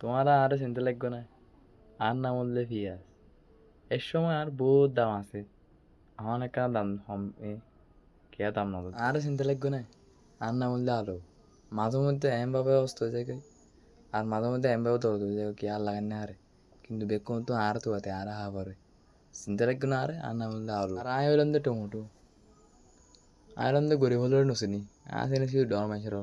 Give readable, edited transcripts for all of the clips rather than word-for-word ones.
তোমারা আরো চিনতে লাগবে না। আর নাম বললে পিঁয়াজ। এর সময় আর বহুত দাম আছে। আমার একটা দাম কে দাম না আর চিনতে লাগবে না। আর নাম বললে আলু। মাঝে মধ্যে এমভাবে অবস্থা হয়ে যায় আর মাঝে মধ্যে এমভাবে দৌড় হয়ে যায় কি আর লাগান না আরে কিন্তু বেকুন তো আর তো আতে আর হাবারে চিনতে লাগবে না আরে আর নাম বললে আলু আর আয় হইলাম টমেটো আইলাম গরিব হলেও নচিনি আসেনি শুধু ডর মাইসের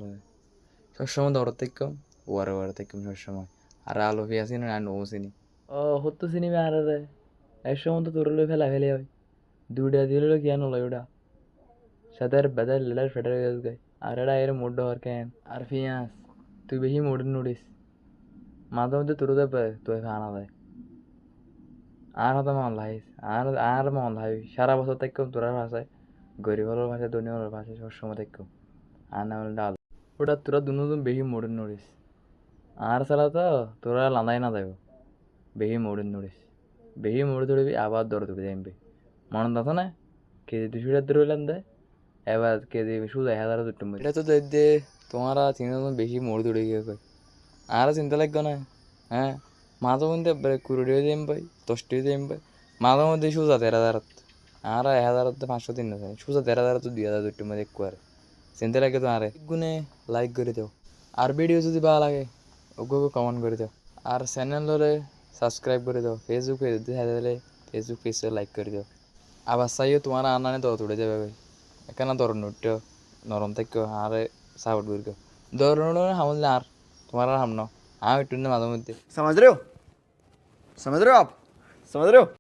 সবসময় দৌড়ার থেকে ওয়ারে থেকে সবসময় আর আলু পেঁয়াজ চিনি আর নৌ চিনি হতো চিনিবে আর রে এক সময় তো তোর লই ফেলে হয় দুইটা দিলে কি আনো লয় ওটা সাথে বেদার লেলার ফেটার গেছ গাই আর এটা এর মোড হওয়ার কেন আর পেঁয়াজ তুই বেশি মোড় নুড়িস মাঝে মধ্যে তোর দেবে তুই খানা দেয় আর হতো মন লাইস আর মন লাই সারা বছর থেকে তোরার ভাষায় গরিব হলোর ভাষায় ধনী হলোর ভাষায় সবসময় থেকে আর না হলে ডাল ওটা তোরা দুজন বেশি মোড়ে নুড়িস আর ছাড়া তো তোরা লান্দাই না যাইব বেশি মোড়ে নুড়িস বেশি মোড়ে ধরবি আবার দর ধরে যাইবে মনে দাতো না কেজি 200 টাকা ধরলাম দে এবার কেজি শুধু 1000 দুটো এটা তো দে তোমারা তিনজন বেশি মোড় ধরে গিয়ে কয় আর চিন্তা লাগবে না হ্যাঁ মাঝে মধ্যে কুড়ি দিম ভাই 10 দিম ভাই মাঝে মধ্যে সোজা 13,000 আর 1000 500 দিন না সোজা 13,000 তো 2,000 দুটোর মধ্যে একটু আর চিন্তা লাগে তো আরে গুনে লাইক করে দাও আর ভিডিও যদি ভালো লাগে ওগুলো কমেন্ট করে দাও আর চ্যানেলরে সাবস্ক্রাইব করে দাও ফেসবুক পেজ দিলে ফেসবুক পেজে লাইক করে দাও আবার চাইও তোমার আনানে দর তুলে যাবে ভাই এখানে দর নৃত্য নরম থেকে আরে সাপোর্ট করি দর হামলে আর তোমার আর হাম না আমি একটু মাঝে মধ্যে समझ रहे हो आप समझ रहे हो